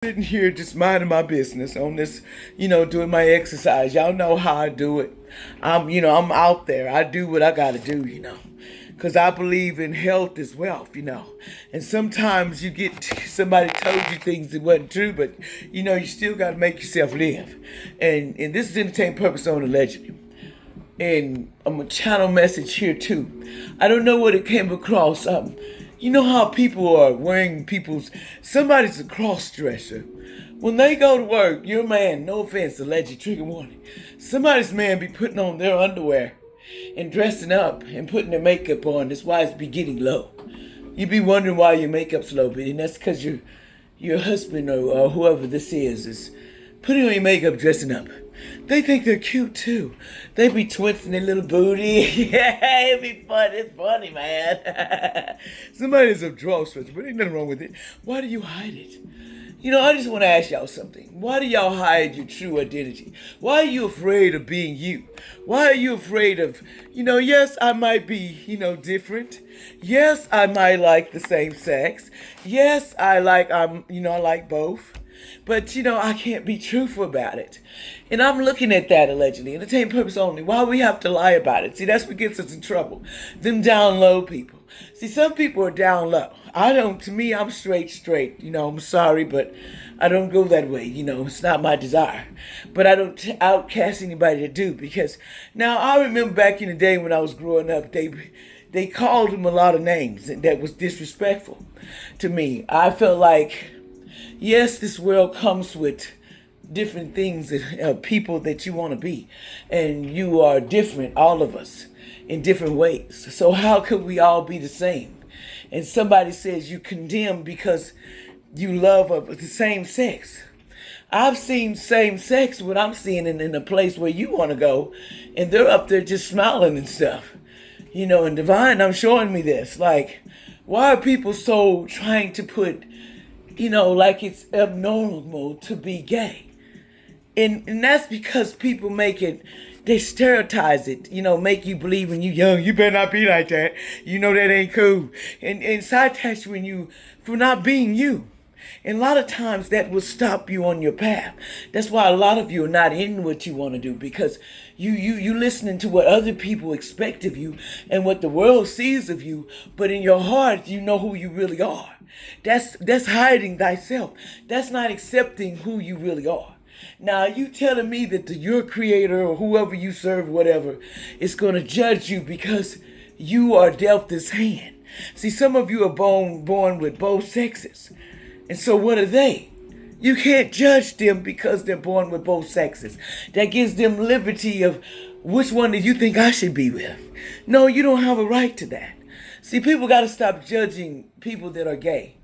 Sitting here just minding my business on this, doing my exercise. Y'all know how I do it. I'm out there. I do what I gotta do. Because I believe in health is wealth. And sometimes you get somebody told you things that wasn't true, but you still gotta make yourself live. And this is entertainment purpose on allegedly. And I'm a channel message here too. I don't know what it came across. You know how people are wearing somebody's a cross dresser. When they go to work, your man, no offense, alleged trigger warning. Somebody's man be putting on their underwear and dressing up and putting their makeup on. That's why it's be getting low. You be wondering why your makeup's low, but and that's because your husband or whoever this is putting on your makeup, dressing up. They think they're cute too. They be twisting their little booty. Yeah, it be fun. It's funny, man. Somebody's a draw switch, but ain't nothing wrong with it. Why do you hide it? I just want to ask y'all something. Why do y'all hide your true identity? Why are you afraid of being you? Why are you afraid of, yes, I might be, different. Yes, I might like the same sex. Yes, I like both. But, I can't be truthful about it. And I'm looking at that allegedly, entertainment purpose only. Why we have to lie about it? See, that's what gets us in trouble. Them down low people. See, some people are down low. To me, I'm straight. I'm sorry, but I don't go that way. It's not my desire. But I don't outcast anybody to do because now I remember back in the day when I was growing up, they called them a lot of names and that was disrespectful to me. I felt like, yes, this world comes with different things that people that you want to be. And you are different, all of us, in different ways. So how could we all be the same? And somebody says you condemn because you love the same sex. I've seen same sex, what I'm seeing in a place where you want to go, and they're up there just smiling and stuff. And Divine, I'm showing me this. Like, why are people so trying to put, like it's abnormal to be gay? And that's because people they stereotype it, make you believe when you young, you better not be like that. That ain't cool. And sidetrack you for not being you. And a lot of times that will stop you on your path. That's why a lot of you are not in what you want to do because you listening to what other people expect of you and what the world sees of you, but in your heart you know who you really are. That's hiding thyself. That's not accepting who you really are. Now, you telling me that your creator or whoever you serve, whatever, is going to judge you because you are dealt this hand. See, some of you are born with both sexes. And so what are they? You can't judge them because they're born with both sexes. That gives them liberty of which one do you think I should be with? No, you don't have a right to that. See, people got to stop judging people that are gay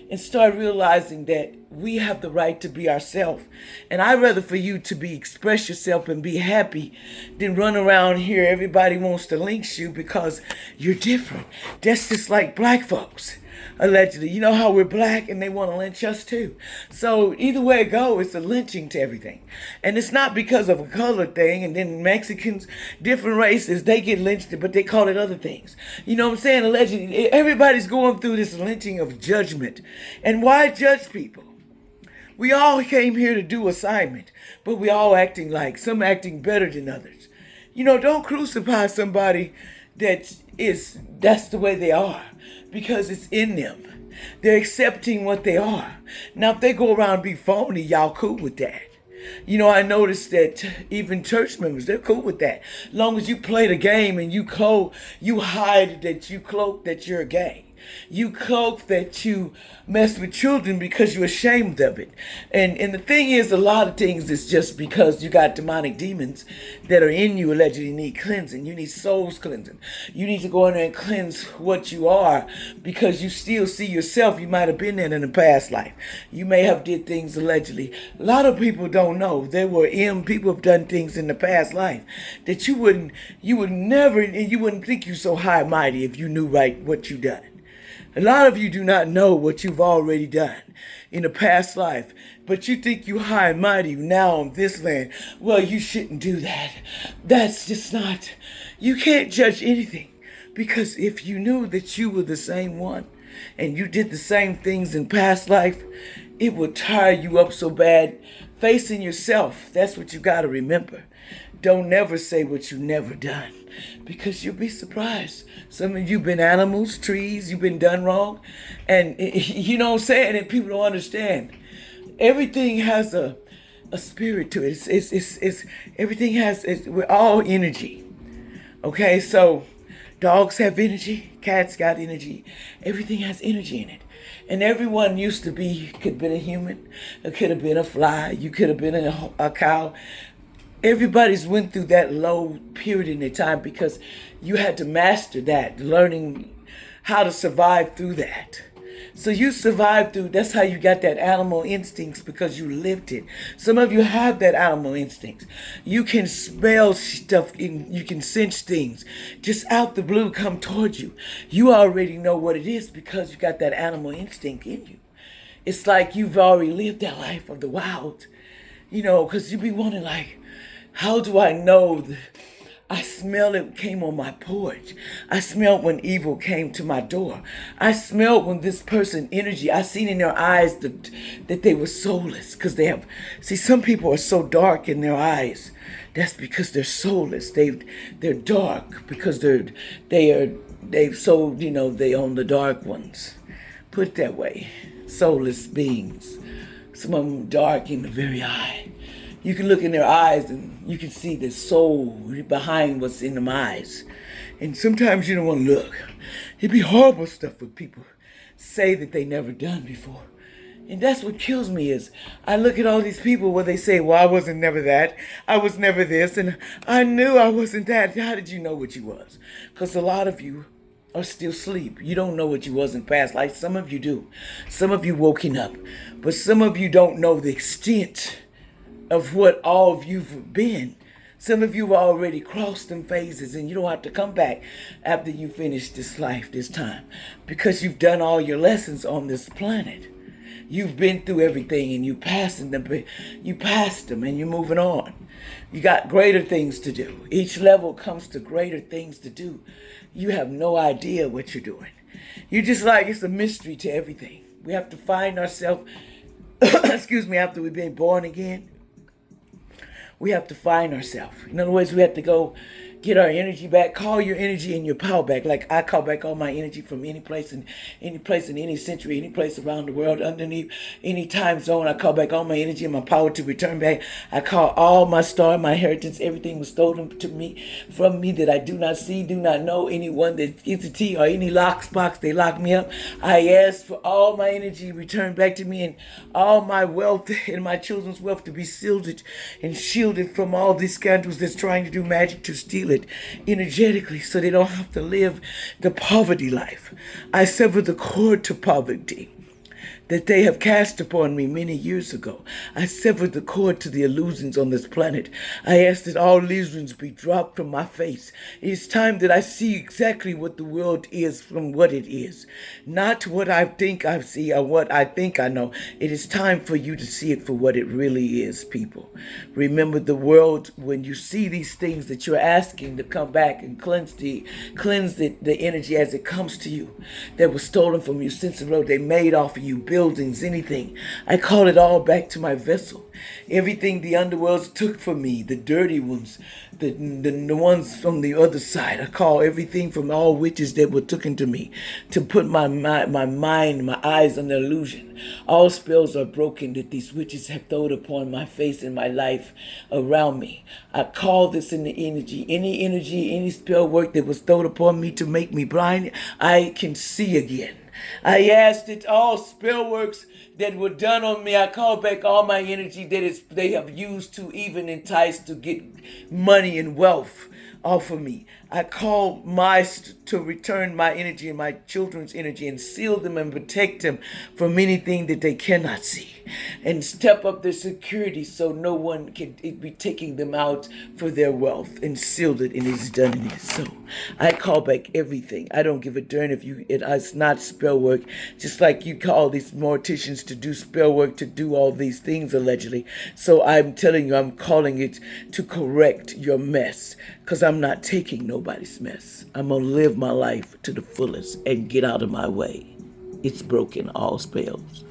and start realizing that we have the right to be ourselves. And I'd rather for you to express yourself and be happy than run around here. Everybody wants to lynch you because you're different. That's just like black folks. Allegedly, you know how we're black and they want to lynch us too. So either way it goes, it's a lynching to everything. And it's not because of a color thing. And then Mexicans, different races, they get lynched, but they call it other things. You know what I'm saying? Allegedly, everybody's going through this lynching of judgment. And why judge people? We all came here to do assignment, but we all acting like some acting better than others. Don't crucify somebody that's the way they are because it's in them. They're accepting what they are. Now, if they go around and be phony, y'all cool with that. I noticed that even church members, they're cool with that. As long as you play the game and you hide that you cloak that you're gay. You cloak that you mess with children because you're ashamed of it. And the thing is, a lot of things is just because you got demonic demons that are in you allegedly need cleansing. You need souls cleansing. You need to go in there and cleanse what you are because you still see yourself. You might have been there in a past life. You may have did things allegedly. A lot of people don't know. People have done things in the past life that you would never, and you wouldn't think you so high and mighty if you knew right what you done. A lot of you do not know what you've already done in a past life, but you think you high and mighty now on this land. Well, you shouldn't do that. That's just not, you can't judge anything because if you knew that you were the same one and you did the same things in past life, It will tire you up so bad. Facing yourself, that's what you got to remember. Don't never say what you never done because you'll be surprised. Some of you been animals, trees, you've been done wrong. And you know what I'm saying? And people don't understand. Everything has a spirit to it. It's everything has, we're all energy. Okay, so dogs have energy, cats got energy, everything has energy in it. And everyone used to be, could have been a human, it could have been a fly, you could have been a cow. Everybody's went through that low period in their time because you had to master that, learning how to survive through that. So you survived through, that's how you got that animal instincts because you lived it. Some of you have that animal instincts. You can smell stuff, you can sense things just out the blue come towards you. You already know what it is because you got that animal instinct in you. It's like you've already lived that life of the wild, you know, because you be wondering like, how do I know I smelled it came on my porch. I smelled when evil came to my door. I smelled when this person energy, I seen in their eyes that they were soulless because they have, see, some people are so dark in their eyes. That's because they're soulless. They're dark because they've sold, you know, they own the dark ones. Put it that way. Soulless beings. Some of them dark in the very eye. You can look in their eyes and you can see the soul behind what's in them eyes. And sometimes you don't want to look. It'd be horrible stuff when people say that they never done before. And that's what kills me is I look at all these people where they say, well, I wasn't never that. I was never this. And I knew I wasn't that. How did you know what you was? Because a lot of you are still asleep. You don't know what you was in past life. Some of you do. Some of you woken up. But some of you don't know the extent of what all of you've been. Some of you have already crossed them phases and you don't have to come back after you finish this life this time because you've done all your lessons on this planet. You've been through everything and you passed them and you're moving on. You got greater things to do. Each level comes to greater things to do. You have no idea what you're doing. You're just like, it's a mystery to everything. We have to find ourselves, excuse me, after we've been born again. We have to find ourselves. In other words, we have to go get our energy back. Call your energy and your power back. Like I call back all my energy from any place in any century, any place around the world, underneath any time zone. I call back all my energy and my power to return back. I call all my star, my inheritance, everything was stolen to me from me that I do not see, do not know. Anyone that entity or any box, they lock me up. I ask for all my energy returned back to me and all my wealth and my children's wealth to be shielded and shielded from all these scoundrels that's trying to do magic to steal it energetically so they don't have to live the poverty life. I sever the cord to poverty that they have cast upon me many years ago. I severed the cord to the illusions on this planet. I ask that all illusions be dropped from my face. It is time that I see exactly what the world is from what it is. Not what I think I see or what I think I know. It is time for you to see it for what it really is, people. Remember the world, when you see these things that you're asking to come back and cleanse the energy as it comes to you that was stolen from you since the road they made off of you, buildings, anything. I call it all back to my vessel. Everything the underworld took from me, the dirty ones, the ones from the other side. I call everything from all witches that were taken to me to put my mind, my eyes on the illusion. All spells are broken that these witches have thrown upon my face and my life around me. I call this in the energy, any spell work that was thrown upon me to make me blind, I can see again. I ask that all spell works that were done on me, I call back all my energy that they have used to even entice to get money and wealth off of me. I call to return my energy and my children's energy and seal them and protect them from anything that they cannot see. And step up their security so no one can be taking them out for their wealth and sealed it and it's done and it is so. I call back everything. I don't give a darn if it's not spell work. Just like you call these morticians to do spell work, to do all these things allegedly. So I'm telling you, I'm calling it to correct your mess because I'm not taking nobody's mess. I'm going to live my life to the fullest and get out of my way. It's broken, all spells.